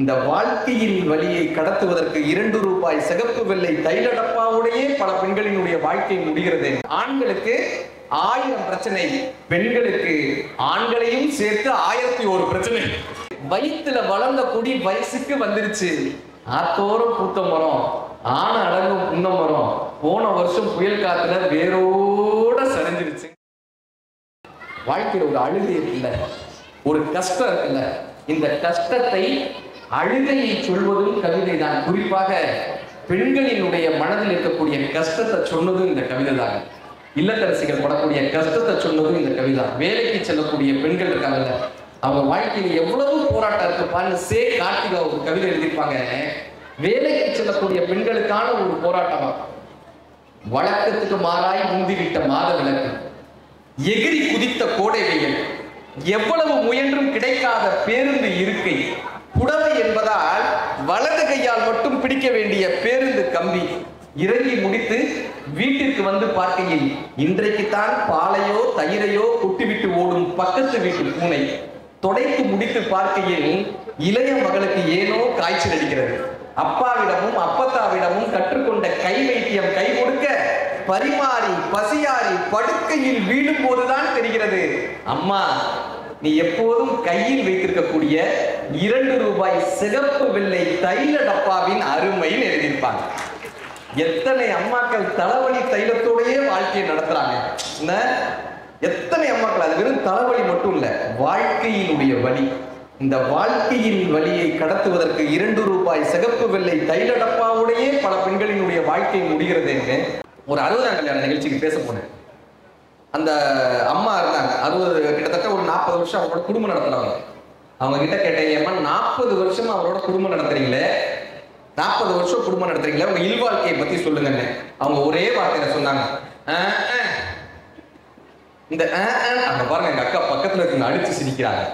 இந்த வாழ்க்கையின் வழியை கடத்துவதற்கு 2 ரூபாய் சிகப்பு வெள்ளை தைல டப்பாவுடையே பல பெண்களினுடைய வாழ்க்கை முடிகிறது. ஆண்களுக்கு 1000 பிரச்சனை, பெண்களுக்கு ஆண்களையும் சேர்த்து 1001 பிரச்சனை. வயிற்றுல வளர்ந்த குடி வயசுக்கு வந்துருச்சு. ஆத்தோரம் பூத்த மரம், ஆன அடங்கும் புன்ன மரம் போன வருஷம் புயல் காத்துல வேரோட சரிஞ்சிருச்சு. வாழ்க்கையில் ஒரு அழுகை இருக்குல்ல, ஒரு கஷ்டம் இருக்குல்ல, இந்த கஷ்டத்தை அழுகையை சொல்வதும் கவிதை தான். குறிப்பாக பெண்களினுடைய மனதில் இருக்கக்கூடிய கஷ்டத்தை சொன்னதும் இந்த கவிதை தான். இல்லத்தரசிகள் படக்கூடிய கஷ்டத்தை சொன்னதும் இந்த கவிதை. வேலைக்கு செல்லக்கூடிய பெண்கள் இருக்காங்கல்ல, அவங்க வாழ்க்கையில எவ்வளவு போராட்டம் இருக்கு பாருங்க. சே கார்த்திகா ஒரு கவிதை எழுதியிருப்பாங்க. வேலைக்கு செல்லக்கூடிய பெண்களுக்கான ஒரு போராட்டமா, வழக்கத்துக்கு மாறாய் முந்திவிட்ட மாத விளக்கு, எகிரி குதித்த கோடை வெயில், எவ்வளவு முயன்றும் கிடைக்காத பேருந்து இருக்கை, புடவை என்பதால் வலது கையால் மட்டும் பிடிக்க வேண்டிய பேருந்து கம்பி, இறங்கி முடித்து வீட்டிற்கு வந்து பார்க்கையில் இன்றைக்குத்தான் பாலையோ தயிரையோ கொட்டிவிட்டு ஓடும் பக்கத்து வீட்டு பூனை, தொடைத்து முடித்து பார்க்கையில் இளைய மகளுக்கு ஏனோ காய்ச்சல் அடிக்கிறது, அப்பாவிடமும் அப்பத்தாவிடமும் கற்றுக்கொண்ட கை வைத்தியம் கை கொடுக்க பரிமாறி பசியாரி படுக்கையில் வீழும் போதுதான் தெரிகிறது, அம்மா நீ எப்போதும் கையில் வைத்திருக்கக்கூடிய 2 ரூபாய் சிகப்பு வெள்ளை தைல டப்பாவின் அருமைன்னு எழுதியிருப்பாங்க. எத்தனை அம்மாக்கள் தலைவலி தைலத்தோடையே வாழ்க்கையை நடத்துறாங்க. எத்தனை அம்மாக்கள், அது வெறும் தலைவலி மட்டும் இல்ல, வாழ்க்கையினுடைய வலி. இந்த வாழ்க்கையின் வழியை கடத்துவதற்கு 2 ரூபாய் சிகப்பு வெள்ளை தைல டப்பாவுடையே பல பெண்களினுடைய வாழ்க்கை முடிகிறது என்று ஒரு 60ஆம் கல்யாண நிகழ்ச்சிக்கு பேச போனேன். அந்த அம்மா இருந்தாங்க, 60 கிட்டத்தட்ட ஒரு 40 வருஷம் அவரோட குடும்பம் நடத்துறாங்க. அவங்க கிட்ட கேட்டேன், ஏமா 40 வருஷமா அவரோட குடும்பம் நடத்துறீங்களே, 40 வருஷம் குடும்பம் நடத்துறீங்களே, உங்க இல்வாழ்க்கையை பத்தி சொல்லுங்கன்னு. அவங்க ஒரே வார்த்தையில சொன்னாங்க, இந்த அங்க பாருங்க, எங்க அக்கா பக்கத்துல இருக்குங்க அடிச்சு சிரிக்கிறாங்க.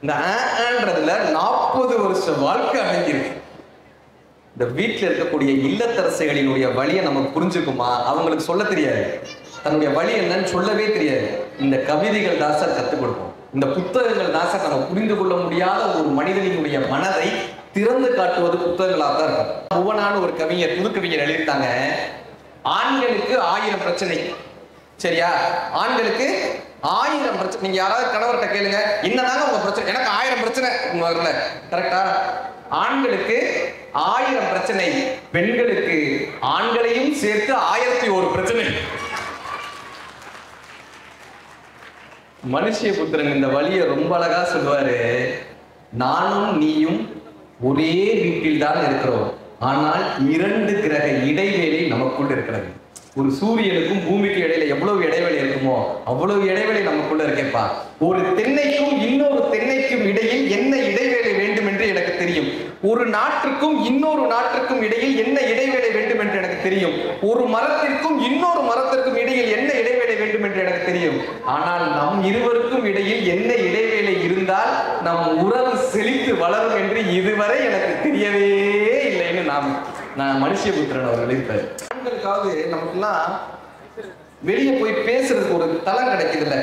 இந்த ஆன்றதுல 40 வருஷம் வாழ்க்கை அடங்கியிருக்கு. இந்த வீட்டில் இருக்கக்கூடிய இல்லத்தரசிகளினுடைய வழியை நமக்கு புரிஞ்சுக்குமா? அவங்களுக்கு சொல்ல தெரியாது, தன்னுடைய வழி என்னன்னு சொல்லவே தெரியாது. இந்த கவிதைகள் தான் சார் கற்றுக் கொடுக்கும், இந்த புத்தகங்கள் தான் சார் நம்ம புரிந்து கொள்ள முடியாத ஒரு மனிதனினுடைய மனதை திறந்து காட்டுவது புத்தகங்களாக தான் இருக்கும். புவனான ஒரு கவிஞர், புது கவிஞர் எழுதிட்டாங்க, ஆண்களுக்கு 1000 பிரச்சனை. சரியா? ஆண்களுக்கு 1000 பிரச்சனை. நீங்க யாராவது கணவர்கிட்ட கேளுங்க, என்னதாங்க உங்க பிரச்சனை? எனக்கு 1000 பிரச்சனை வரல. கரெக்டா? ஆண்களுக்கு 1000 பிரச்சனை, பெண்களுக்கு ஆண்களையும் சேர்த்து 1001 பிரச்சனை. மனுஷிய புத்திரன் இந்த வழியை ரொம்ப அழகா சொல்லுவாரு. நானும் நீயும் ஒரே வீட்டில் தான் இருக்கிறோம், ஆனால் 2 கிரக இடைவேளை நமக்குள்ள இருக்கிறது. ஒரு சூரியனுக்கும் பூமிக்கு இடையில எவ்வளவு இடைவெளி இருக்குமோ அவ்வளவு இடைவெளி நமக்குள்ள இருக்கேப்பா. ஒரு தென்னைக்கும் இன்னொரு தென்னைக்கும் இடையில் என்ன இடைவேளை வேண்டும் என்று எனக்கு தெரியும். ஒரு நாட்டிற்கும் இன்னொரு நாட்டிற்கும் இடையில் என்ன இடைவேளை வேண்டும் என்று எனக்கு தெரியும். ஒரு மரத்திற்கும் இன்னொரு மரத்திற்கும் இடையில் என்ன இடைவேளை வேண்டும் என்று எனக்கு தெரியும். ஆனால் நம் இருவருக்கும் இடையில் என்ன இடைவேளை இருந்தால் நம் உறவு செழித்து வளரும் என்று இதுவரை எனக்கு தெரியவே இல்லைன்னு நான் மனுஷியபுத்திரன் அவர்கள் இருப்பார். ஆண்களுக்காவது நமக்குலாம் வெளியே போய் பேசுறதுக்கு ஒரு தளம் கிடைக்குதுல்ல,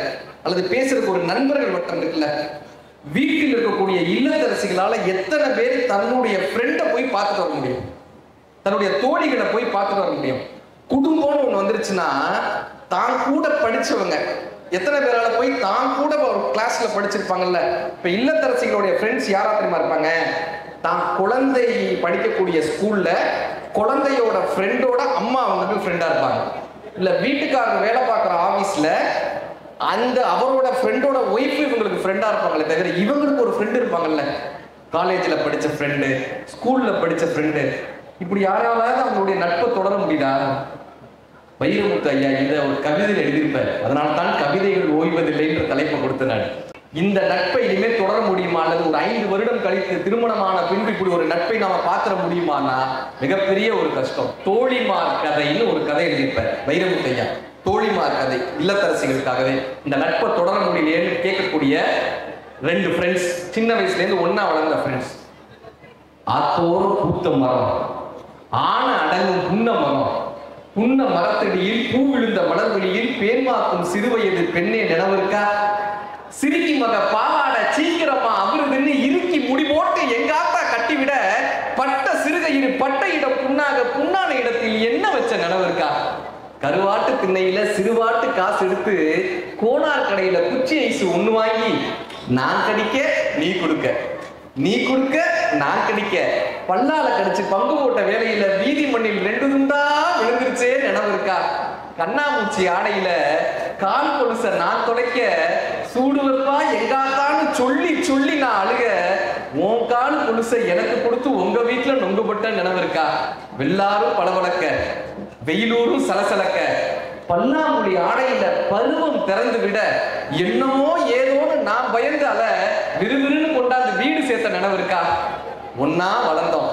அல்லது பேசுறதுக்கு ஒரு நண்பர்கள் வட்டம் இருக்குல்ல. வீட்டில் இருக்கக்கூடிய இல்லத்தரசிகளால எத்தனை பேர் தன்னுடைய ஃப்ரெண்டை போய் பார்த்துட்டு வர முடியும், தன்னுடைய தோழிகளை போய் பார்த்துட்டு வர முடியும். குடும்பம்னு ஒண்ணு வந்துருச்சுன்னா தான் கூட படிச்சவங்க எத்தனை பேரால போய் தான் கூட ஒரு கிளாஸ்ல படிச்சிருப்பாங்கல்ல. இப்ப இல்லத்தரசிகளுடைய ஃப்ரெண்ட்ஸ் யாரா தெரியுமா இருப்பாங்க? தான் குழந்தை படிக்கக்கூடிய ஸ்கூல்ல குழந்தையோட ஃப்ரெண்டோட அம்மா அவங்களுக்கு ஃப்ரெண்டா இருப்பாங்க. இல்ல வீட்டுக்காரர் வேலை பார்க்குற ஆபீஸ்ல அந்த அவரோட ஃப்ரெண்டோட ஒய்ஃப் இவங்களுக்கு ஃப்ரெண்டா இருப்பாங்களே தவிர இவங்களுக்கு ஒரு ஃப்ரெண்டு இருப்பாங்கல்ல. காலேஜ்ல படிச்ச ஃப்ரெண்டு, ஸ்கூல்ல படிச்ச ஃப்ரெண்டு, இப்படி யாராவது அவங்களுடைய நட்பை தொடர முடியுதா? வைரமுத்து ஐயா இந்த ஒரு கவிதையில் எழுதியிருப்பார். அதனால தான் கவிதைகள் ஓய்வதில்லை என்ற தலைப்பை கொடுத்தனார். இந்த நட்பை இனிமேல் தொடர முடியுமா, அல்லது ஒரு 5 வருடம் கழித்து திருமணமான பின்பு இப்படி ஒரு நட்பை நாம பாத்திர முடியுமானா மிகப்பெரிய ஒரு கஷ்டம். தோழிமார் கதைன்னு ஒரு கதை எழுதியிருப்பார் வைரமுத்து ஐயா. தோழிமார் கதை, இல்லத்தரசிகளுக்காகவே. இந்த நட்பை தொடர முடியலையேன்னு கேட்கக்கூடிய 2 ஃப்ரெண்ட்ஸ், சின்ன வயசுல இருந்து ஒன்னா வளர்ந்த ஃப்ரெண்ட்ஸ். ஆத்தோரம் பூத்த மரம், ஆன அடங்கும் புன்ன மரம், புன்ன மரத்தடியில் பூ விழுந்த மலர்வெளியில் பேன்மாக்கும் சிறுவயது பெண்ணே நினைவிருக்கா? சிரிக்கி மக பாவாட சீக்கிரமா அவருதுன்னு இறுக்கி முடி போட்டு எங்காத்தா பட்ட இடம் புண்ணாக, புண்ணான இடத்தில் என்ன வச்ச நினைவு இருக்கா? கருவாட்டு திண்ணையில சிறுவாட்டு காசு எடுத்து கோனார் கடையில குச்சி ஐஸ் ஒண்ணு வாங்கி நான் கடிக்க நீ கொடுக்க, நீ கொடுக்க நான் கடிக்க, பல்லால கடிச்சு பங்கு போட்ட வேலையில வீதி மண்ணில் 2 துண்டா விழுந்துருச்சே நினைவு இருக்கா? கண்ணாமூச்சி ஆடையில கால் கொலுச நான் தொலைக்க சூடு வைப்பா எங்காத்தான்னு சொல்லி சொல்லி நான் அழுக, உன் கால் கொலுச எனக்கு கொடுத்து உங்க வீட்டுல நொங்குபட்ட நினைவு இருக்கா? வெள்ளாரும் பளபளக்க, வெயிலூரும் சலசலக்க, பல்லாங்குழி ஆடையில பருவம் திறந்து விட என்னமோ ஏதோன்னு நான் பயந்தால விறுவிறுன்னு கொண்டாந்து வீடு சேர்த்த நினைவு இருக்கா? ஒன்னா வளர்ந்தோம்,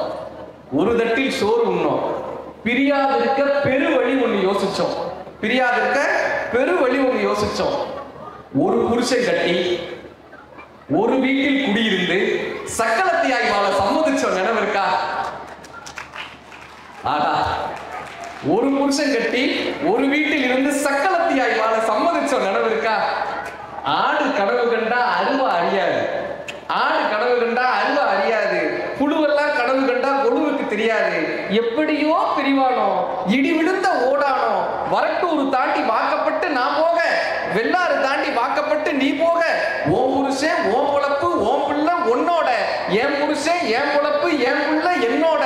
ஒரு தட்டில் சோறு உண்ணோம், பிரியாதிருக்க பெரு வழி ஒண்ணு யோசிச்சோம், பிரியாதிருக்க பெரு வழி ஒண்ணு யோசிச்சோம். ஒரு புருஷன் கட்டி ஒரு வீட்டில் குடியிருந்து சக்கலத்தியாய் வாழ சம்மதிச்சோம் நினைவு இருக்கா? ஆகா, ஒரு புருஷன் கட்டி ஒரு வீட்டில் இருந்து சக்கலத்தியாய் வாழ சம்மதிச்சோம் நினைவு இருக்கா? ஆடு கனவு கண்டா அருவா அறியாது, ஆடு கனவு கண்டா அருவா அறியாது, புழுவெல்லாம் கனவு கண்டா கொழுவுக்கு தெரியாது. எப்படியோ பிரிவானோ, இடி விழுந்த ஓடானோ, வரட்டூர் தாண்டி வாக்கப்பட்டு நான் போக, வெள்ளாறு தாண்டி வாக்கப்பட்டு நீ போக, ஓம் புருஷன் ஓம் பொழப்பு ஓம் பிள்ளை உன்னோட, என் புருஷன் என் பொழப்பு என் பிள்ளை என்னோட,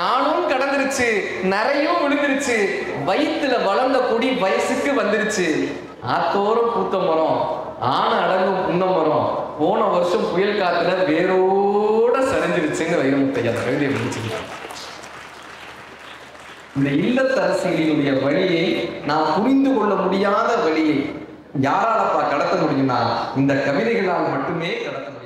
நானும் கடந்துருச்சு நிறையும் விழுந்துருச்சு, வயிற்றுல வளர்ந்த கொடி வயசுக்கு வந்துருச்சு, ஆத்தோரம் பூத்த மரம் ஆன அடங்கும் புன்ன மரம் போன வருஷம் புயல் காத்துல வேரோட சரிஞ்சிருச்சுன்னு வைரமுத்தையா கவிதை முடிச்சுக்கிட்டான். இந்த இல்லத்தரசிகளினுடைய வழியை நாம் புரிந்து கொள்ள முடியாத வழியை யாராலப்பா கடத்த முடியும்னா இந்த கவிதைகளால் மட்டுமே கடத்த முடியும்.